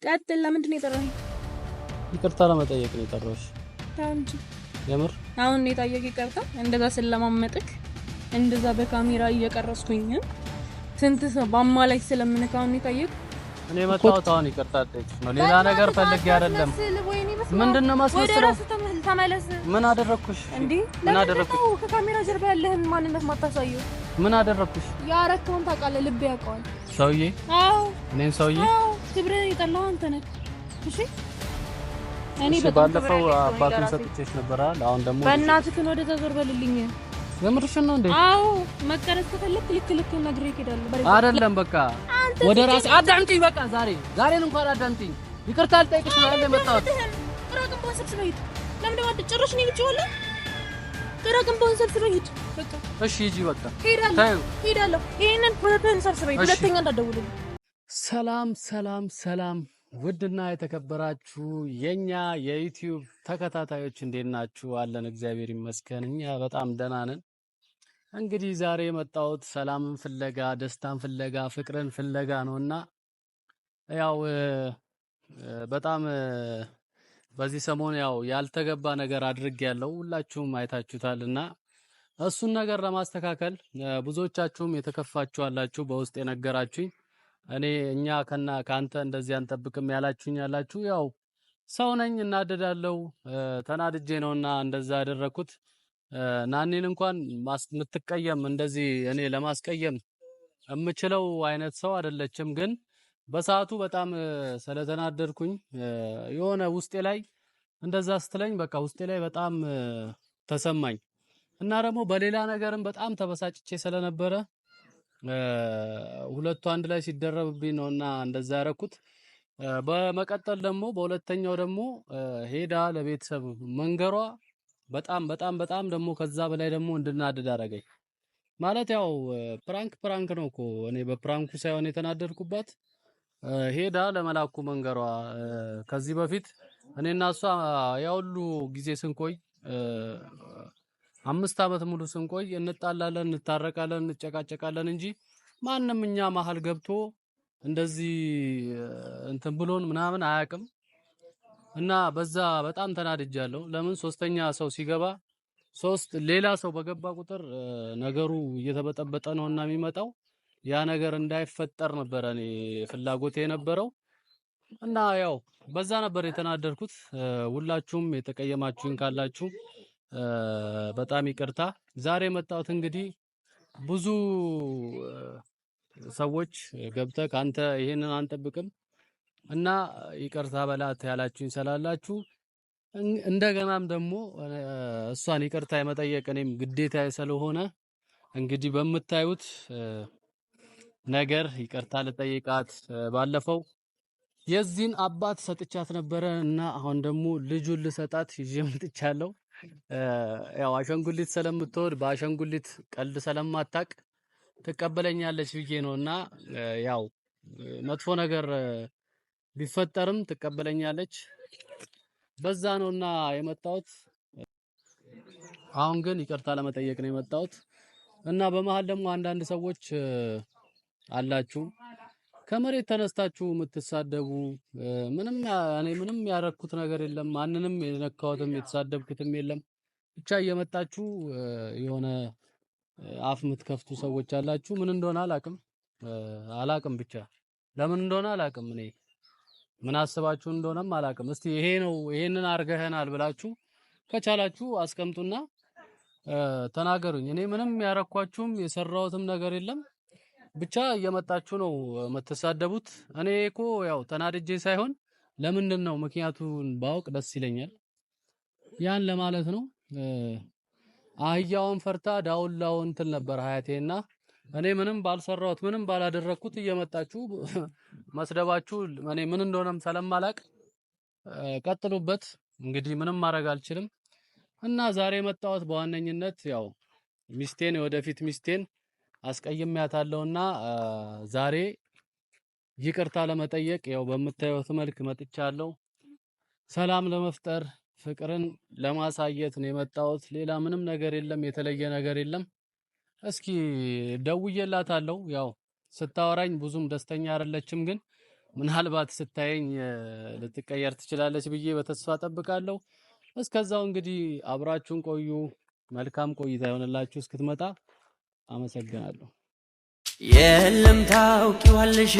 ቀጥል። ለምንድን ነው የጠራኸኝ? ይቅርታ ለመጠየቅ ነው የጠራሁሽ። ታንቺ የምር አሁን ነው የጠየቅ ይቅርታ? እንደዛ ስለማመጥክ እንደዛ በካሜራ እየቀረስኩኝ ስንት ሰው በአማላይ ስለምንካው ነው የጠየቅ። እኔ መጣሁት አሁን ይቅርታ ጠይቅሽ ነው። ሌላ ነገር ፈልጌ አይደለም። ምንድነው ማስመሰለው? ተመለስ። ምን አደረኩሽ እንዴ? ምን አደረኩሽ? ከካሜራ ጀርባ ያለህን ማንነት ማታሳየው? ምን አደረኩሽ? ያረከውን ታውቃለህ፣ ልብ ያውቀዋል። ሰውዬ? አዎ እኔን ሰውዬ? አዎ፣ ክብርህን የጠላኸው አንተ ነህ። እሺ እኔ ባለፈው አባቱን ሰጥቼሽ ነበር አይደል? አሁን ደግሞ በእናትህ ወደ ተዞር በልልኝ። የምርሽን ነው እንዴ? አዎ መቀረጽ ከፈለክ ልክ ነግሬህ እሄዳለሁ። አይደለም በቃ ወደ ራስ አዳምጪኝ። በቃ ዛሬን እንኳን አዳምጪኝ። ይቅርታ ልጠይቅሽ ነው ያለ መጣሁት። ቅራቅም በሰብስበህ ሂድ። ለምን ደግሞ ጭራሽ ነው ልጅዋለ? ቅራቅም በሰብስበህ ሂድ። በቃ እሺ ሂጂ በቃ ሄዳለሁ። ይሄንን ፕሮቶን ሰብስበህ ሂድ። ሁለተኛ እንዳትደውልልኝ። ሰላም ውድና የተከበራችሁ የኛ የዩቲዩብ ተከታታዮች እንዴት ናችሁ? አለን እግዚአብሔር ይመስገን እኛ በጣም ደህና ነን። እንግዲህ ዛሬ የመጣሁት ሰላምን ፍለጋ፣ ደስታን ፍለጋ፣ ፍቅርን ፍለጋ ነውና ያው በጣም በዚህ ሰሞን ያው ያልተገባ ነገር አድርጌያለሁ። ሁላችሁም አይታችሁታልና እሱን ነገር ለማስተካከል ብዙዎቻችሁም የተከፋችሁ አላችሁ፣ በውስጥ የነገራችሁኝ እኛ ካንተ እንደዚህ አንጠብቅም ያላችሁኝ ያላችሁ። ያው ሰው ነኝ፣ እናደዳለሁ፣ ተናድጄ ነውና እንደዛ ያደረኩት። ናኔን እንኳን የምትቀየም እንደዚህ እኔ ለማስቀየም የምችለው አይነት ሰው አይደለችም። ግን በሰዓቱ በጣም ስለተናደድኩኝ የሆነ ውስጤ ላይ እንደዛ ስትለኝ በቃ ውስጤ ላይ በጣም ተሰማኝ እና ደግሞ በሌላ ነገርም በጣም ተበሳጭቼ ስለነበረ ሁለቱ አንድ ላይ ሲደረብብኝ ነውና እንደዛ ያደረኩት። በመቀጠል ደግሞ በሁለተኛው ደግሞ ሄዳ ለቤተሰብ መንገሯ በጣም ደግሞ ከዛ በላይ ደግሞ እንድናደድ አደረገኝ። ማለት ያው ፕራንክ ነው እኮ እኔ በፕራንኩ ሳይሆን የተናደድኩባት ሄዳ ለመላኩ መንገሯ። ከዚህ በፊት እኔና እሷ ያው ሁሉ ጊዜ ስንቆይ 5 ዓመት ሙሉ ስንቆይ እንጣላለን፣ እንታረቃለን፣ እንጨቃጨቃለን እንጂ ማንም እኛ መሀል ገብቶ እንደዚህ እንትን ብሎን ምናምን አያውቅም። እና በዛ በጣም ተናድጃለሁ። ለምን ሶስተኛ ሰው ሲገባ ሌላ ሰው በገባ ቁጥር ነገሩ እየተበጠበጠ ነውና የሚመጣው ያ ነገር እንዳይፈጠር ነበር እኔ ፍላጎቴ የነበረው። እና ያው በዛ ነበር የተናደድኩት። ሁላችሁም የተቀየማችሁኝ ካላችሁ በጣም ይቅርታ። ዛሬ መጣሁት እንግዲህ ብዙ ሰዎች ገብተህ ካንተ ይሄንን አንጠብቅም እና ይቅርታ በላት ያላችሁኝ ስላላችሁ እንደገናም ደግሞ እሷን ይቅርታ የመጠየቅ እኔም ግዴታዬ ስለሆነ እንግዲህ በምታዩት ነገር ይቅርታ ልጠይቃት። ባለፈው የዚህን አባት ሰጥቻት ነበረ እና አሁን ደግሞ ልጁን ልሰጣት ይዤ መጥቻለሁ። ያው አሸንጉሊት ስለምትወድ በአሸንጉሊት ቀልድ ስለማታቅ ትቀበለኛለች ብዬ ነውና ያው መጥፎ ነገር ቢፈጠርም ትቀበለኛለች። በዛ ነውና የመጣሁት። አሁን ግን ይቅርታ ለመጠየቅ ነው የመጣሁት እና በመሃል ደግሞ አንዳንድ ሰዎች አላችሁ ከመሬት ተነስታችሁ የምትሳደቡ። ምንም ያረኩት ነገር የለም፣ ማንንም የነካሁትም የተሳደብኩትም የለም። ብቻ እየመጣችሁ የሆነ አፍ የምትከፍቱ ሰዎች አላችሁ። ምን እንደሆነ አላቅም ብቻ ለምን እንደሆነ አላቅም። እኔ ምን አስባችሁ እንደሆነም አላቅም። እስቲ ይሄንን አርገህናል ብላችሁ ከቻላችሁ አስቀምጡና ተናገሩኝ። እኔ ምንም ያረኳችሁም የሰራሁትም ነገር የለም። ብቻ እየመጣችሁ ነው የምትሳደቡት። እኔ እኮ ያው ተናድጄ ሳይሆን ለምንድን ነው ምክንያቱን ባውቅ ደስ ይለኛል። ያን ለማለት ነው። አህያውን ፈርታ ዳውላውን እንትን ነበር ሀያቴና እኔ ምንም ባልሰራሁት ምንም ባላደረኩት እየመጣችሁ መስደባችሁ እኔ ምን እንደሆነም ስለማላቅ ቀጥሉበት። እንግዲህ ምንም ማድረግ አልችልም እና ዛሬ መጣሁት በዋነኝነት ያው ወደፊት ሚስቴን አስቀይሜያታለሁና ዛሬ ይቅርታ ለመጠየቅ ያው በምታዩት መልክ መጥቻለሁ። ሰላም ለመፍጠር ፍቅርን ለማሳየት ነው የመጣሁት። ሌላ ምንም ነገር የለም፣ የተለየ ነገር የለም። እስኪ ደውዬላታለሁ። ያው ስታወራኝ ብዙም ደስተኛ አይደለችም፣ ግን ምናልባት ስታየኝ ልትቀየር ትችላለች ብዬ በተስፋ ጠብቃለሁ። እስከዛው እንግዲህ አብራችሁን ቆዩ። መልካም ቆይታ ይሆንላችሁ እስክትመጣ። አመሰግናለሁ። የለም ታውቂዋለሽ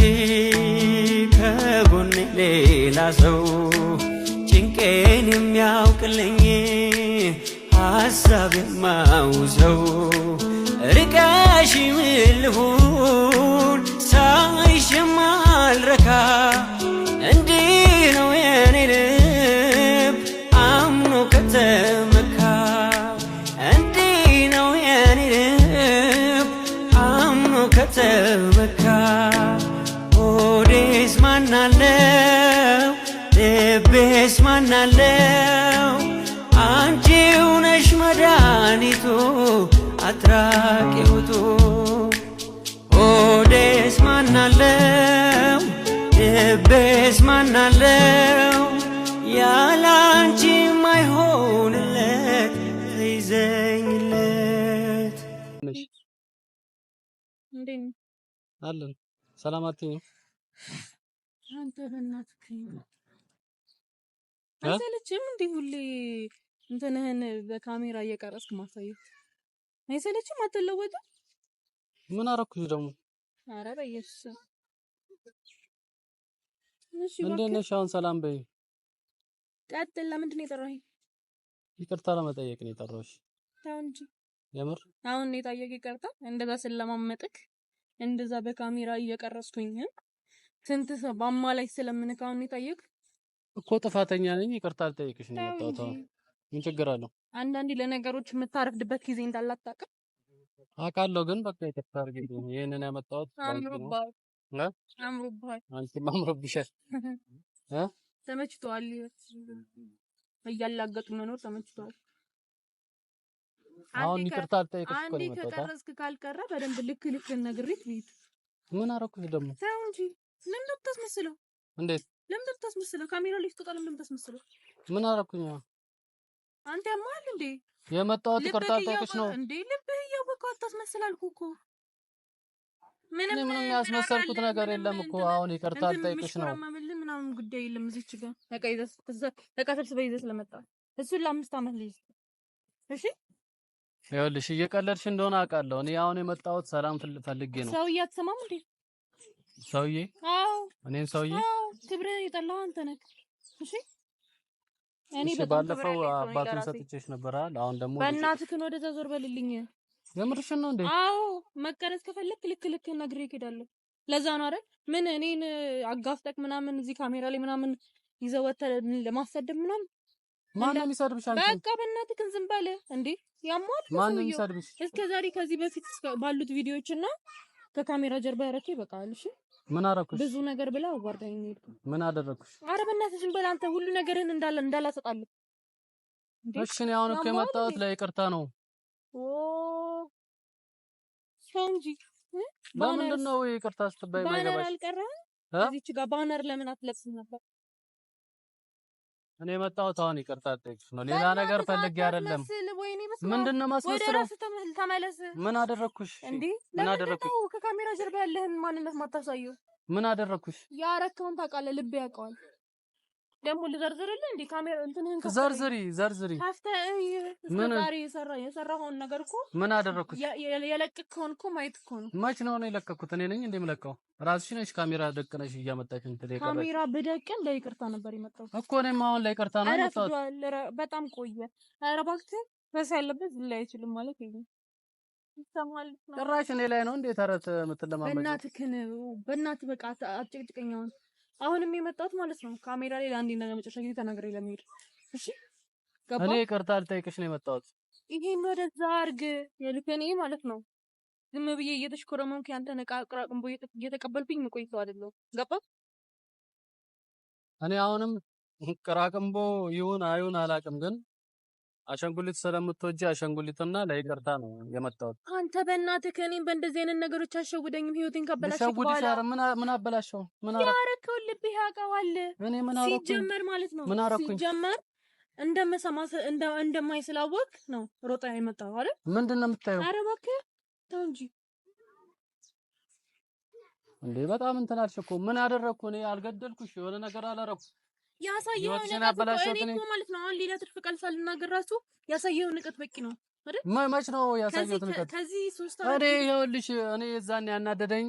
ከጎኔ ሌላ ሰው ጭንቄን የሚያውቅልኝ ሐሳብ የማውሰው ርቀሽ ልሁን ሳይሽ የማልረካ እንዲህ ነው የኔ ልብ አምኖ ከተመካ እንዲህ ነው የኔ ልብ አምኖ ከተመካ ሆዴስ ማናለው ልቤስ ማናለው አንቺው ነሽ መድኃኒቱ አትራቂውቱ ሆዴስ ማናለው ልቤስ ማናለው ያላንቺ ማይሆንለት ተይዘኝለት እንዴት አለን ሰላም አትይኝ አንተ በእናትህ አይሰለችም እንዴ ሁሌ እንትንህን በካሜራ እየቀረስክ ማሳየት አይሰለችም? አትለወጥም? ምን አደረኩሽ ደግሞ? ኧረ በኢየሱስ እሺ እንዴት ነሽ? አሁን ሰላም በይ። ቀጥል። ለምንድን ነው የጠራኸኝ? ይቅርታ ለመጠየቅ ነው የጠራሁሽ። ተው እንጂ የምር አሁን ነው የጠየቅ ይቅርታ? እንደዛ ስለማመጥክ እንደዛ በካሜራ እየቀረስኩኝ ስንት ሰው በአማላይ ስለምንካው ነው የጠየቅ እኮ ጥፋተኛ ነኝ። ይቅርታ ልጠይቅሽ ነው የመጣሁት። ምን ችግር አለው? አንዳንዴ ለነገሮች የምታረፍድበት ጊዜ እንዳላጣቅም አውቃለሁ፣ ግን በቃ ይቅርታ አድርጊልኝ። ይሄንን ያመጣሁት አምሮብሃል። አንቺም አምሮብሻል። ተመችቶሃል። እያላገጡ መኖር ተመችቶሃል። አሁን ይቅርታ ልጠይቅሽ እኮ ነው የመጣሁት። አንዴ ከቀረስክ ካልቀረ በደንብ ልክ ነግሬት ልሂድ። ምን አደረኩሽ ደግሞ? ተው እንጂ ለምን የምታስመስለው? እንዴት ለምን የምታስመስለው? ካሜራ ላይ ስትወጣ ለምን የምታስመስለው? ምን አደረኩኝ? አንተ ያማል እንዴ? የመጣሁት ይቅርታ ልጠይቅሽ ነው እንዴ። ልብህ እያወቀው አታስመስል አልኩህ እኮ። ምንም ያስመሰልኩት ነገር የለም እኮ። አሁን ይቅርታ ልጠይቅሽ ነው። ምናምን ጉዳይ የለም እዚች ጋር እቃ ሰብስበህ ይዘህ ስለመጣ እሱን ለ5 ዓመት ልይዝ። እሺ ይኸውልሽ እየቀለድሽ እንደሆነ አውቃለሁ። እኔ አሁን የመጣሁት ሰላም ፈልጌ ነው። ሰውዬ አትሰማም እንዴ? ሰውዬ? አዎ እኔን ሰውዬ? አዎ ክብርህን የጠላኸው አንተ ነህ። እሺ እኔ ባለፈው አባቱን ሰጥቼሽ ነበር አይደል? አሁን ደግሞ በእናትህ ወደዛ ዞር በልልኝ። የምርሽን ነው እንዴ? አዎ መቀረጽ ከፈለክ ልክ ነግሬህ እሄዳለሁ። ለዛ ነው አይደል? ምን እኔን አጋፍጠቅ ምናምን እዚህ ካሜራ ላይ ምናምን ይዘህ ወተህ ለማሰደብ ምናምን ማንም የሚሰድብሽ አንቺ? በቃ በእናትህ ዝም በል እንዴ። ያሟል ማንም የሚሰድብሽ? እስከ ዛሬ ከዚህ በፊት ባሉት ቪዲዮዎችና ከካሜራ ጀርባ ያረከኝ በቃል። እሺ ምን አደረኩሽ? ብዙ ነገር ብላ አዋርዳኝ ነው። ምን አደረኩሽ? ኧረ በእናትህ ዝም በል አንተ። ሁሉ ነገርህን እንዳላሰጣለሁ። እሺ እኔ አሁን እኮ የመጣሁት ለይቅርታ ነው። ኦ እንጂ ለምንድን ነው ይቅርታ ስትባይ ማይገባሽ? ባነር አልቀረም እዚች ጋር ባነር ለምን አትለብስም ነበር? እኔ የመጣሁት አሁን ይቅርታ ልጠይቅሽ ነው። ሌላ ነገር ፈልጌ አይደለም። ምንድነው ማስመሰለው? ተመለስ። ምን አደረኩሽ እንዴ? ምን አደረኩሽ? ከካሜራ ጀርባ ያለህን ማንነት ማታሳየው? ምን አደረኩሽ? ያረከውን ታውቃለህ። ልብ ያውቀዋል። ደግሞ ልዘርዝርልህ እንዴ? ካሜራ እንትንህን ዘርዝሪ። ምን የሰራኸውን ነገር እኮ ምን አደረኩሽ? የለቀቅከውን እኮ ማየት እኮ ነው። መች ነው የለቀቅኩት? እኔ ነኝ እንዴ የምለቀው? ራስሽ ነሽ ካሜራ ደቅነሽ እያመጣሽ እንትን የቀረሽ። ካሜራ ብደቅን ለይቅርታ ነበር የመጣሁት እኮ። እኔም አሁን ለይቅርታ ነው የመጣሁት። በጣም ቆየ። ኧረ እባክህ በስ ያለበት ላይ አይችልም ማለት ነው። ይሰማል። ጭራሽ እኔ ላይ ነው እንዴ ተረት የምትለማመጪው? በእናትህ በቃ አትጨቅጭቀኝ። አሁንም የመጣሁት ማለት ነው ካሜራ ላይ ለአንዴና ለመጨረሻ ጊዜ ተናግሬ ለመሄድ። እሺ ገባ? እኔ ይቅርታ ልጠይቅሽ ነው የመጣሁት። ይሄን ወደዛ አድርግ የልከኔ ማለት ነው። ዝም ብዬ እየተሽኮረመምኩ ያንተን ዕቃ ቅራቅንቦ እየተቀበልኩኝ ቆይተው አይደለም። ገባ? እኔ አሁንም ቅራቅንቦ ይሁን አይሁን አላውቅም፣ ግን አሻንጉሊት ስለምትወጂ አሻንጉሊትና ለይቅርታ ነው የመጣሁት። አንተ በእናትህ ከኔም በእንደዚህ አይነት ነገሮች አሸውደኝም። ህይወቴን ካበላሽክ በኋላ ምን አበላሽው? ምን ያረከው ልብህ ያውቀዋል። እኔ ምን አረኩኝ? ሲጀመር ማለት ነው ሲጀመር እንደማይ ስላወቅ ነው ሮጣ የመጣው አይደል? ምንድነው የምታየው? ኧረ እባክህ ተው እንጂ እንዴ በጣም እንትን አልሽ እኮ ምን አደረኩ እኔ አልገደልኩሽ የሆነ ነገር አላረኩ ያሳየው ነገር እኔ እኮ ማለት ነው አሁን ሌላ ትርፍ ቃል ሳልናገር ራሱ ያሳየው ንቀት በቂ ነው አይደል መች ነው ያሳየው ንቀት ከዚህ 3 እኔ ይኸውልሽ እኔ የዛን ያናደደኝ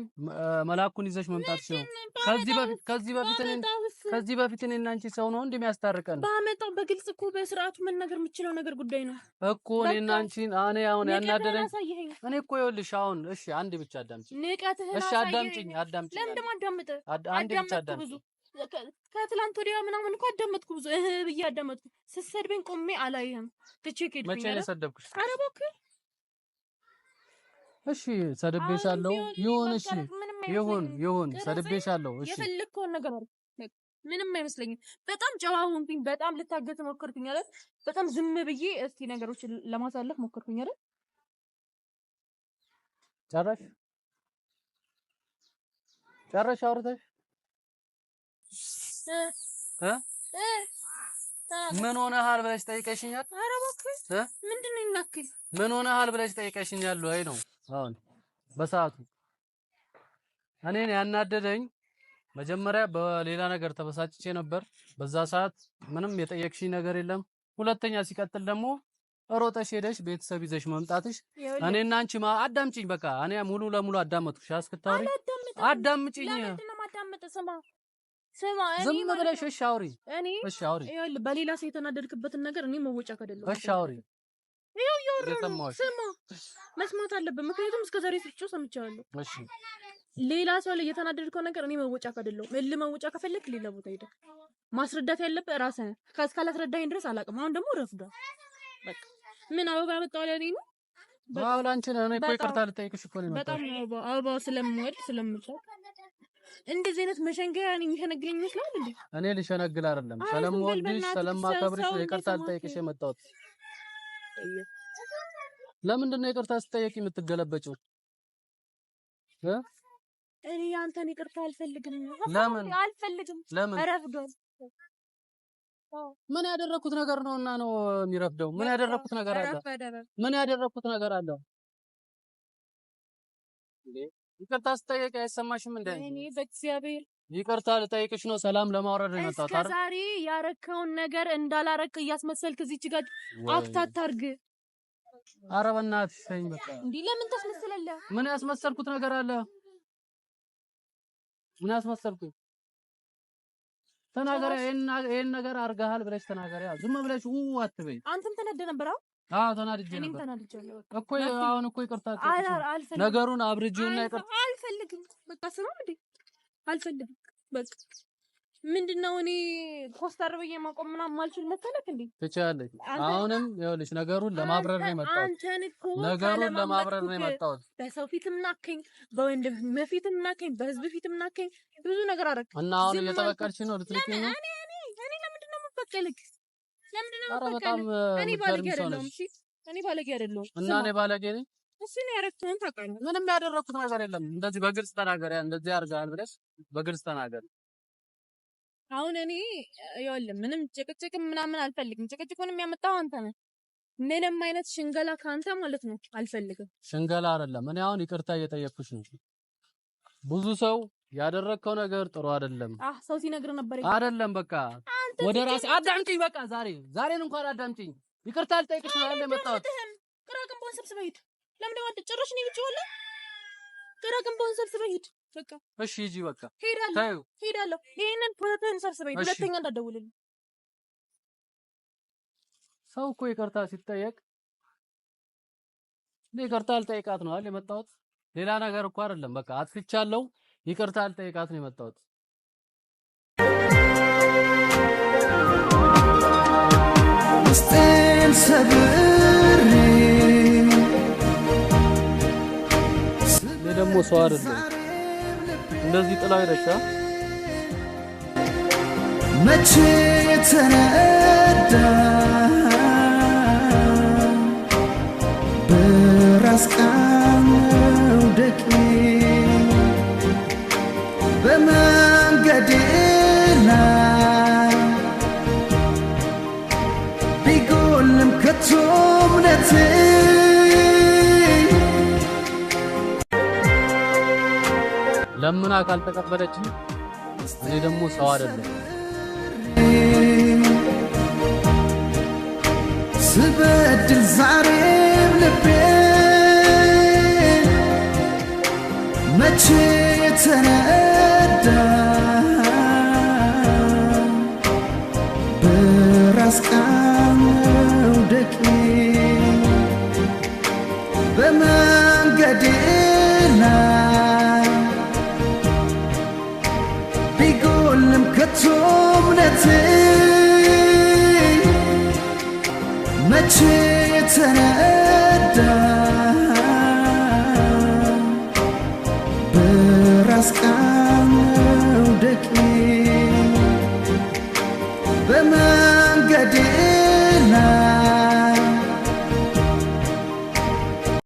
መላኩን ይዘሽ መምጣት ሲሆን ከዚህ በፊት እኔና አንቺ ሰው ነው እንደሚያስታርቀን ባመጣው በግልጽ እኮ በስርዓቱ መናገር የምችለው ነገር ጉዳይ ነው እኮ እኔና አንቺ እኔ አሁን ያናደደኝ እኔ እኮ ይኸውልሽ አሁን እሺ አንዴ ብቻ አዳምጪኝ ንቀትህን እሺ አዳምጪኝ ለምን ማዳምጥ አንዴ ብቻ አዳምጪኝ ከትላንት ወዲያ ምናምን እኮ አዳመጥኩ ብዙ ብዬ አዳመጥኩ ስትሰድበኝ ቆሜ አላየህም ትቼክ ሄድኩኝ መቼ ነው ሰደብኩሽ ኧረ እባክህ እሺ ሰድቤሻለሁ ይሁን እሺ ይሁን ሰድቤሻለሁ እሺ የፈለግከውን ነገር አድርግ ምንም አይመስለኝም በጣም ጨዋ ሆንኩኝ በጣም ልታገት ሞከርኩኝ አይደል በጣም ዝም ብዬ እስቲ ነገሮችን ለማሳለፍ ሞከርኩኝ አይደል ጨረሽ አውርተሽ ምን ሆነሃል ብለሽ ጠይቀሽኛል? ኧረ እባክህ ምንድነው ይናክል ምን ሆነሃል ብለሽ ጠይቀሽኛል ወይ ነው አሁን በሰዓቱ እኔን ያናደደኝ መጀመሪያ በሌላ ነገር ተበሳጭቼ ነበር በዛ ሰዓት ምንም የጠየቅሽኝ ነገር የለም ሁለተኛ ሲቀጥል ደግሞ ሮጠሽ ሄደሽ ቤተሰብ ይዘሽ መምጣትሽ እኔና አንቺ አዳምጪኝ በቃ እኔ ሙሉ ለሙሉ አዳመጥኩሽ አስከታውሪ አዳምጪኝ ስማ ዝም ብለሽ እሺ አውሪ ይኸውልህ በሌላ ሰው የተናደድክበትን ነገር እኔ መወጫ ከደለው እሺ አውሪ ይኸው ስማ መስማት አለብህ ምክንያቱም እስከዛሬ ስጮህ ሰምቻለሁ እሺ ሌላ ሰው ላይ የተናደድከው ነገር እኔ መወጫ ከደለው መወጫ ከፈለክ ሌላ ቦታ ሄደህ ማስረዳት ያለብህ ራስህ ነህ እስካላስረዳኸኝ ድረስ አላውቅም አሁን ደግሞ ረፍዷል በቃ ምን አበባ ያመጣው ለኔ ነው አሁን አንቺ እኔ እኮ ይቅርታ ልጠይቅሽ እኮ ነው በጣም አበባ ስለምወድ ስለምቻል እንደዚህ አይነት መሸንገያ ነኝ የሚሸነግለኝ ይመስላል እንዴ እኔ ልሸነግል አይደለም ስለምወድሽ ስለማከብርሽ ይቅርታ ልጠይቅሽ የመጣሁት ለምንድን ነው ይቅርታ ስጠይቂ የምትገለበጪው እኔ አንተን ይቅርታ አልፈልግም ለምን ረፍዷል ምን ያደረኩት ነገር ነውና ነው የሚረፍደው ምን ያደረኩት ነገር አለ እንዴ ይቅርታ ስጠይቂ አይሰማሽም እንዴ እኔ በእግዚአብሔር ይቅርታ ልጠይቅሽ ነው ሰላም ለማውረድ ነው የመጣሁት አይደል ዛሬ ያረከውን ነገር እንዳላረክ እያስመሰልክ እዚች ጋር አክታት አድርግ ኧረ በእናትሽ ተይኝ በቃ እንዴ ለምን ታስመስላለህ ምን ያስመሰልኩት ነገር አለ ምን ያስመሰልኩት ተናገረ ይሄን ነገር አርጋሃል ብለሽ ተናገረ ዝም ብለሽ አትበይ አንተም ተናደ ነበር ተናድጄ ነበር እኔም ተናድጃለሁ እኮ አሁን እኮ ይቅርታ ነገሩን አብርጂውና ይቅርታ አልፈልግም በቃ ስራው እንዴ አልፈልግም በቃ ምንድነው እኔ ኮስታር በየ ማቆም ምናምን ማልችል መሰለክ እንዴ ትቻለሽ አሁንም ይኸውልሽ ነገሩን ለማብረር ነው የመጣሁት በሰው ፊትም ናከኝ በወንድም ፊትም ናከኝ በህዝብ ፊትም ናከኝ ብዙ ነገር አረክ እና አሁን እየተበቀልሽ ነው ልትልኪኝ ነው እኔ ለምንድን ነው የምበቀልክ ለምንድን ነው በጣም እኔ ባለጌ አይደለሁም እሺ እኔ ባለጌ አይደለሁም እና እኔ ባለጌ ነኝ እሺ ነው ያረክተን ታውቃለህ ምንም ያደረኩት ነገር የለም እንደዚህ በግልጽ ተናገር እንደዚህ አርጋል ብለሽ በግልጽ ተናገር አሁን እኔ ይኸውልህ ምንም ጭቅጭቅ ምናምን አልፈልግም ጭቅጭቁን የሚያመጣው አንተ ነህ ምንም አይነት ሽንገላ ካንተ ማለት ነው አልፈልግም ሽንገላ አይደለም እኔ አሁን ይቅርታ እየጠየቅኩሽ ነው ብዙ ሰው ያደረከው ነገር ጥሩ አይደለም ሰው ሲነግር ነበር አይደለም በቃ ወደ ራሴ አዳምጪኝ በቃ ዛሬን እንኳን አዳምጪኝ ይቅርታ ልጠይቅሽ ነው ያለ መጣሁት ቅራቅንቦን ሰብስበህ ሂድ ለምን ደው ጭራሽ ነው ይብጭውልህ ቅራቅንቦን ሰብስበህ ሂድ በቃ እሺ ሂጂ በቃ ሄዳለሁ ይሄንን ፕሮቶኮል ሰብስበኝ ሁለተኛ እንዳትደውልልኝ ሰው እኮ ይቅርታ ሲጠየቅ ይቅርታ ልጠይቃት ነው አይደል የመጣሁት ሌላ ነገር እኮ አይደለም በቃ አጥፍቻለሁ ይቅርታ ልጠይቃት ነው የመጣሁት ውስጤን ሰብሬ ደግሞ ሰው አይደለም እንደዚህ ጥላው ይረሻ መቼ ተረዳ በራስ ቃል ደቂ በመንገዴ ላይ ቢጎልም ከቶ እምነቴ ለምን አምና ካልተቀበለችኝ እኔ ደግሞ ሰው አይደለም። ስበድል ዛሬም ልቤ መቼ